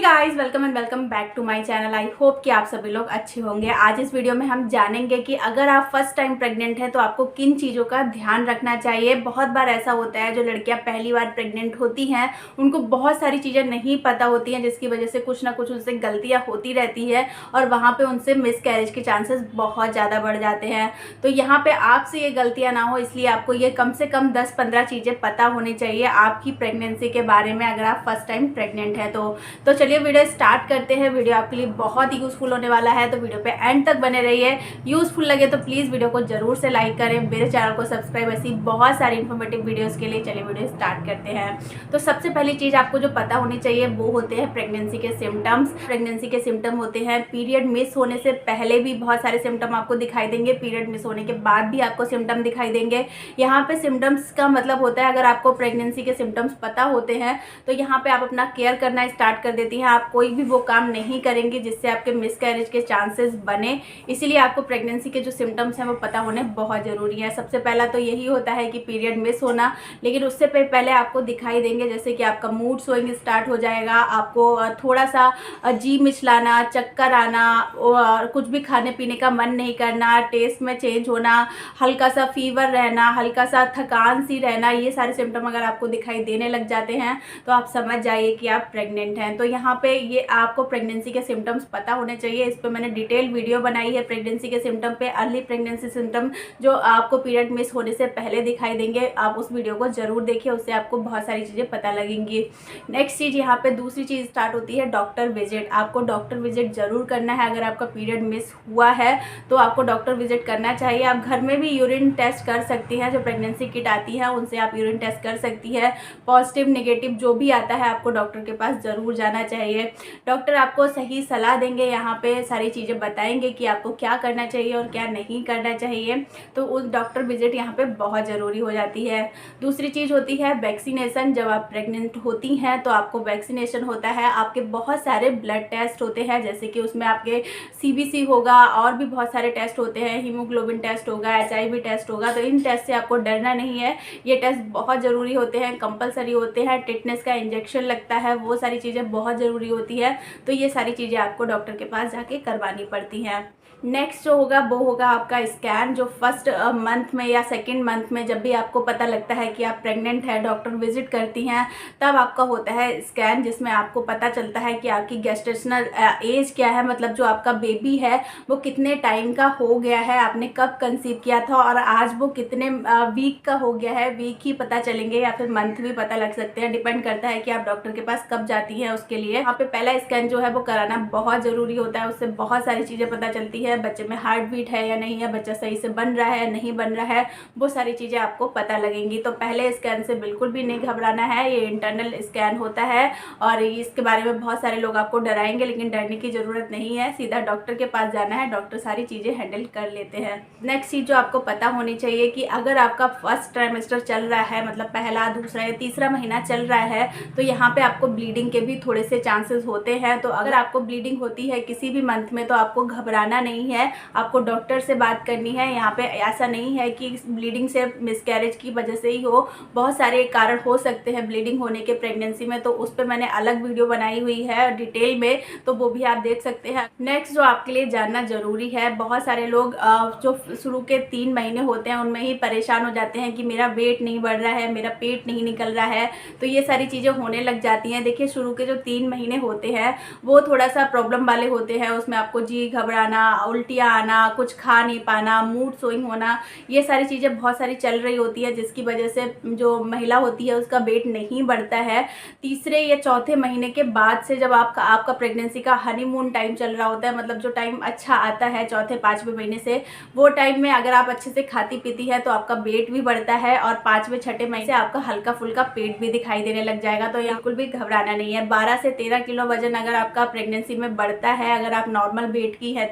Guys, welcome and welcome back to my channel. I hope कि आप सभी लोग अच्छे होंगे। आज इस वीडियो में हम जानेंगे कि अगर आप फर्स्ट टाइम प्रेग्नेंट हैं तो आपको किन चीज़ों का ध्यान रखना चाहिए। बहुत बार ऐसा होता है जो लड़कियां पहली बार प्रेग्नेंट होती हैं उनको बहुत सारी चीज़ें नहीं पता होती हैं, जिसकी वजह से कुछ ना कुछ उनसे गलतियाँ होती रहती है और वहाँ पर उनसे मिसकैरेज के चांसेस बहुत ज़्यादा बढ़ जाते हैं। तो यहाँ पर आपसे ये गलतियाँ ना हो, इसलिए आपको ये कम से कम 10-15 चीज़ें पता होनी चाहिए आपकी प्रेगनेंसी के बारे में अगर आप फर्स्ट टाइम प्रेग्नेंट हैं तो चलिए वीडियो स्टार्ट करते हैं। वीडियो आपके लिए बहुत ही यूज़फुल होने वाला है, तो वीडियो पे एंड तक बने रहिए। यूज़फुल लगे तो प्लीज़ वीडियो को जरूर से लाइक करें, मेरे चैनल को सब्सक्राइब, ऐसी बहुत सारी इन्फॉर्मेटिव वीडियोस के लिए। चलिए वीडियो स्टार्ट करते हैं। तो सबसे पहली चीज़ आपको जो पता होनी चाहिए वो होते हैं प्रेगनेंसी के सिम्टम्स। प्रेगनेंसी के सिम्टम होते हैं पीरियड मिस होने से पहले भी बहुत सारे सिम्टम आपको दिखाई देंगे, पीरियड मिस होने के बाद भी आपको सिम्टम दिखाई देंगे। यहाँ पे सिम्टम्स का मतलब होता है अगर आपको प्रेगनेंसी के सिम्टम्स पता होते हैं तो यहाँ पे आप अपना केयर करना स्टार्ट कर देती हैं। आप कोई भी वो काम नहीं करेंगे जिससे आपके मिसकैरेज के चांसेस बने। इसीलिए आपको प्रेगनेंसी के जो सिम्टम्स हैं वो पता होने बहुत ज़रूरी है। सबसे पहला तो यही होता है कि पीरियड मिस होना, लेकिन उससे पहले आपको दिखाई देंगे जैसे कि आपका मूड स्विंग स्टार्ट हो जाएगा, आपको थोड़ा सा जी मिचलाना, चक्कर आना, और कुछ भी खाने पीने का मन नहीं करना, टेस्ट में चेंज होना, हल्का सा फीवर रहना, हल्का सा थकान सी रहना, ये सारे सिम्टम अगर आपको दिखाई देने लग जाते हैं तो आप समझ जाइए कि आप प्रेग्नेंट हैं। तो यहाँ पे ये आपको प्रेगनेंसी के सिम्टम्स पता होने चाहिए। इस पर मैंने डिटेल वीडियो बनाई है प्रेगनेंसी के सिम्टम पे, अर्ली प्रेगनेंसी सिम्टम जो आपको पीरियड मिस होने से पहले दिखाई देंगे। आप उस वीडियो को जरूर देखिए, उससे आपको बहुत सारी चीज़ें पता लगेंगी। नेक्स्ट चीज़ यहाँ पे दूसरी चीज़ स्टार्ट होती है डॉक्टर विजिट। आपको डॉक्टर विजिट जरूर करना है। अगर आपका पीरियड मिस हुआ है तो आपको डॉक्टर विजिट करना चाहिए। आप घर में भी यूरिन टेस्ट कर सकती हैं, जो प्रेगनेंसी किट आती है उनसे आप यूरिन टेस्ट कर सकती है। पॉजिटिव नेगेटिव जो भी आता है आपको डॉक्टर के पास ज़रूर जाना चाहिए। डॉक्टर आपको सही सलाह देंगे, यहाँ पे सारी चीज़ें बताएंगे कि आपको क्या करना चाहिए और क्या नहीं करना चाहिए। तो उस डॉक्टर विजिट यहाँ पे बहुत ज़रूरी हो जाती है। दूसरी चीज़ होती है वैक्सीनेशन। जब आप प्रेग्नेंट होती हैं तो आपको वैक्सीनेशन होता है। आपके बहुत सारे ब्लड टेस्ट होते हैं, जैसे कि उसमें आपके CBC होगा और भी बहुत सारे टेस्ट होते हैं, हीमोग्लोबिन टेस्ट होगा, HIV टेस्ट होगा। तो इन टेस्ट से आपको डरना नहीं है, ये टेस्ट बहुत ज़रूरी होते हैं, कंपलसरी होते हैं। टिटनेस का इंजेक्शन लगता है, वो सारी चीज़ें बहुत ज़रूरी होती है। तो ये सारी चीज़ें आपको डॉक्टर के पास जाके करवानी पड़ती हैं। नेक्स्ट जो होगा वो होगा आपका स्कैन। जो फर्स्ट मंथ में या सेकंड मंथ में जब भी आपको पता लगता है कि आप प्रेग्नेंट है, डॉक्टर विजिट करती हैं, तब आपका होता है स्कैन, जिसमें आपको पता चलता है कि आपकी गेस्टेशनल एज क्या है, मतलब जो आपका बेबी है वो कितने टाइम का हो गया है, आपने कब कंसीव किया था और आज वो कितने वीक का हो गया है। वीक ही पता चलेंगे या फिर मंथ भी पता लग सकते हैं, डिपेंड करता है कि आप डॉक्टर के पास कब जाती हैं उसके लिए। यहाँ पे पहला स्कैन जो है वो कराना बहुत ज़रूरी होता है, उससे बहुत सारी चीज़ें पता चलती है। बच्चे में हार्ट बीट है या नहीं है, बच्चा सही से बन रहा है नहीं बन रहा है, वो सारी चीज़ें आपको पता लगेंगी। तो पहले स्कैन से बिल्कुल भी नहीं घबराना है, ये इंटरनल स्कैन होता है और इसके बारे में बहुत सारे लोग आपको डराएंगे, लेकिन डरने की ज़रूरत नहीं है। सीधा डॉक्टर के पास जाना है, डॉक्टर सारी चीज़ें हैंडल कर लेते हैं। नेक्स्ट चीज़ जो आपको पता होनी चाहिए कि अगर आपका फर्स्ट ट्राइमेस्टर चल रहा है, मतलब पहला, दूसरा या तीसरा महीना चल रहा है, तो यहाँ पे आपको ब्लीडिंग के भी थोड़े से चांसेस होते हैं। तो अगर आपको ब्लीडिंग होती है किसी भी मंथ में तो आपको घबराना नहीं है, आपको डॉक्टर से बात करनी है। यहाँ पे ऐसा नहीं है कि ब्लीडिंग से मिसकैरेज की वजह से ही हो, बहुत सारे कारण हो सकते हैं ब्लीडिंग होने के प्रेगनेंसी में, तो उस पर मैंने अलग वीडियो बनाई हुई है डिटेल में, तो वो भी आप देख सकते हैं। नेक्स्ट जो आपके लिए जानना जरूरी है, बहुत सारे लोग जो शुरू के 3 महीने होते हैं उनमें ही परेशान हो जाते हैं कि मेरा वेट नहीं बढ़ रहा है, मेरा पेट नहीं निकल रहा है, तो ये सारी चीज़ें होने लग जाती हैं। देखिए शुरू के जो 3 महीने होते हैं वो थोड़ा सा प्रॉब्लम वाले होते हैं, उसमें आपको जी घबराना, उल्टियाँ आना, कुछ खा नहीं पाना, मूड स्विंग होना, ये सारी चीज़ें बहुत सारी चल रही होती है, जिसकी वजह से जो महिला होती है उसका वेट नहीं बढ़ता है। तीसरे या चौथे महीने के बाद से जब आपका प्रेगनेंसी का हनीमून टाइम चल रहा होता है, मतलब जो टाइम अच्छा आता है चौथे 5वें महीने से, वो टाइम में अगर आप अच्छे से खाती पीती है तो आपका वेट भी बढ़ता है और 5वें 6ठे महीने से आपका हल्का फुल्का पेट भी दिखाई देने लग जाएगा। तो बिल्कुल भी घबराना नहीं है। 12 से 13 किलो वजन अगर आपका प्रेगनेंसी में बढ़ता है, अगर आप नॉर्मल वेट की है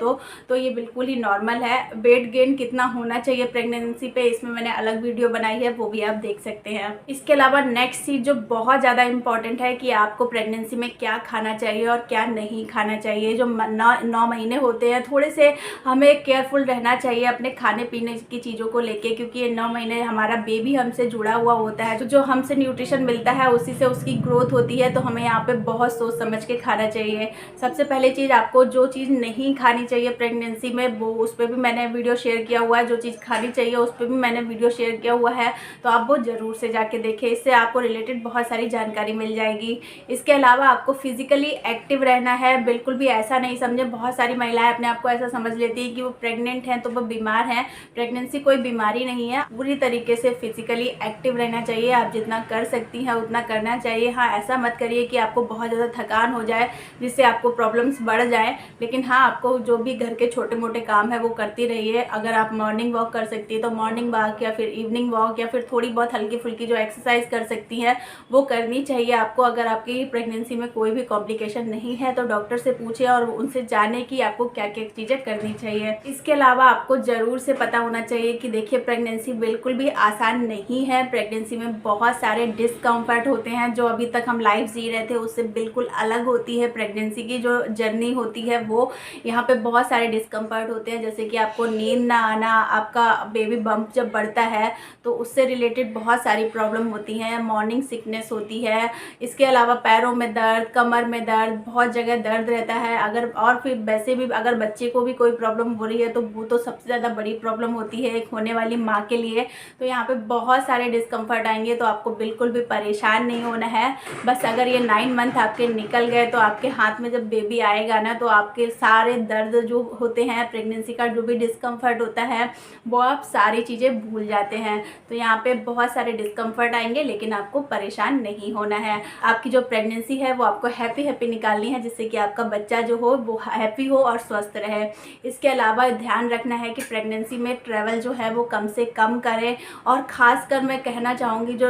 तो ये बिल्कुल ही नॉर्मल है। वेट गेन कितना होना चाहिए प्रेगनेंसी पे, इसमें मैंने अलग वीडियो बनाई है, वो भी आप देख सकते हैं। इसके अलावा नेक्स्ट चीज़ जो बहुत ज़्यादा इंपॉर्टेंट है कि आपको प्रेगनेंसी में क्या खाना चाहिए और क्या नहीं खाना चाहिए। जो 9 महीने होते हैं, थोड़े से हमें केयरफुल रहना चाहिए अपने खाने पीने की चीज़ों को लेके, क्योंकि ये 9 महीने हमारा बेबी हमसे जुड़ा हुआ होता है। तो जो हमसे न्यूट्रिशन मिलता है उसी से उसकी ग्रोथ होती है। तो हमें यहाँ पे बहुत सोच समझ के खाना चाहिए। सबसे पहले चीज़, आपको जो चीज़ नहीं खानी चाहिए प्रेगनेंसी में, वो उस पर भी मैंने वीडियो शेयर किया हुआ है। जो चीज़ खानी चाहिए उस पर भी मैंने वीडियो शेयर किया हुआ है, तो आप वो ज़रूर से जाके देखें। इससे आपको रिलेटेड बहुत सारी जानकारी मिल जाएगी। इसके अलावा आपको फिजिकली एक्टिव रहना है। बिल्कुल भी ऐसा नहीं समझे, बहुत सारी महिलाएं अपने आप को ऐसा समझ लेती है कि वो प्रेग्नेंट हैं तो वो बीमार हैं। प्रेगनेंसी कोई बीमारी नहीं है। पूरी तरीके से फिजिकली एक्टिव रहना चाहिए। आप जितना कर सकती हैं उतना करना चाहिए। हाँ, ऐसा मत करिए कि आपको बहुत ज़्यादा थकान हो जाए जिससे आपको प्रॉब्लम्स बढ़ जाए। लेकिन हाँ, आपको जो भी घर के छोटे मोटे काम है वो करती रहिए। अगर आप मॉर्निंग वॉक कर सकती है तो मॉर्निंग वॉक, या फिर इवनिंग वॉक, या फिर थोड़ी बहुत हल्की फुल्की जो एक्सरसाइज कर सकती हैं वो करनी चाहिए आपको। अगर आपकी प्रेगनेंसी में कोई भी कॉम्प्लिकेशन नहीं है तो डॉक्टर से पूछे और उनसे जाने कि आपको क्या क्या चीज़ें करनी चाहिए। इसके अलावा आपको ज़रूर से पता होना चाहिए कि देखिए, प्रेगनेंसी बिल्कुल भी आसान नहीं है। प्रेगनेंसी में बहुत सारे डिस्कम्फर्ट होते हैं। जो अभी तक हम लाइफ जी रहे थे उससे बिल्कुल अलग होती है प्रेगनेंसी की जो जर्नी होती है वो। यहाँ पे बहुत सारे डिस्कम्फर्ट होते हैं, जैसे कि आपको नींद ना आना, आपका बेबी बम्प जब बढ़ता है तो उससे रिलेटेड बहुत सारी प्रॉब्लम होती हैं। मॉर्निंग सिकनेस होती है। इसके अलावा पैरों में दर्द, कमर में दर्द, बहुत जगह दर्द रहता है। अगर और फिर वैसे भी अगर बच्चे को भी कोई प्रॉब्लम हो रही है तो वो तो सबसे ज़्यादा बड़ी प्रॉब्लम होती है एक होने वाली माँ के लिए। तो यहाँ पे बहुत सारे डिस्कम्फर्ट आएंगे, तो आपको बिल्कुल भी परेशान नहीं होना है। बस अगर ये 9 मंथ आपके निकल गए तो आपके हाथ में जब बेबी आएगा ना, तो आपके सारे दर्द जो होते हैं, प्रेगनेंसी का जो भी डिस्कम्फर्ट होता है, वो आप सारी चीज़ें भूल जाते हैं। तो यहाँ पे बहुत सारे डिस्कम्फर्ट आएंगे, लेकिन आपको परेशान नहीं होना है। आपकी जो प्रेगनेंसी है वो आपको हैप्पी निकालनी है, जिससे कि आपका बच्चा जो हो वो हैप्पी हो और स्वस्थ रहे। इसके अलावा ध्यान रखना है कि प्रेगनेंसी में ट्रैवल जो है वो कम से कम करें। और ख़ासकर मैं कहना चाहूँगी जो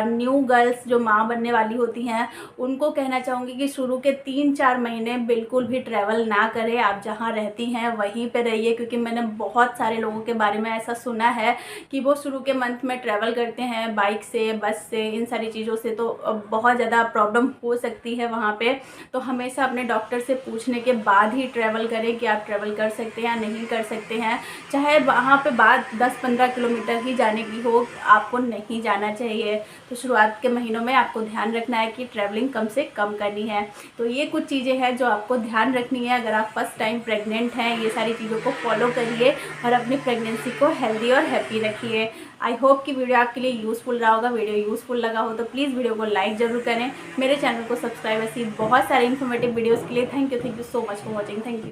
न्यू गर्ल्स जो माँ बनने वाली होती हैं उनको कहना चाहूँगी कि शुरू के 3-4 महीने बिल्कुल भी ट्रैवल ना करें। आप जहाँ रहती हैं वहीं पे रहिए, क्योंकि मैंने बहुत सारे लोगों के बारे में ऐसा सुना है कि वो शुरू के मंथ में ट्रैवल करते हैं बाइक से, बस से, इन सारी चीज़ों से, तो बहुत ज़्यादा प्रॉब्लम हो सकती है वहाँ पे। तो हमेशा अपने डॉक्टर से पूछने के बाद ही ट्रैवल करें कि आप ट्रैवल कर सकते हैं या नहीं कर सकते हैं। चाहे वहाँ पे बात 10-15 किलोमीटर ही जाने की हो, आपको नहीं जाना चाहिए। तो शुरुआत के महीनों में आपको ध्यान रखना है कि ट्रैवलिंग कम से कम करनी है। तो ये कुछ चीज़ें हैं जो आपको ध्यान रखनी है अगर आप फर्स्ट टाइम प्रेग्नेंट हैं। ये सारी चीज़ों को फॉलो करिए और अपनी प्रेगनेंसी को हेल्दी और हैप्पी रखिए। आई होप कि वीडियो आपके लिए यूज़फुल रहा होगा। वीडियो यूज़फुल लगा हो तो प्लीज़ वीडियो को लाइक ज़रूर करें। मेरे चैनल को सब्सक्राइब, ऐसी बहुत सारे इन्फॉर्मेटिव वीडियोज़ के लिए। Thank you so much for watching. Thank you.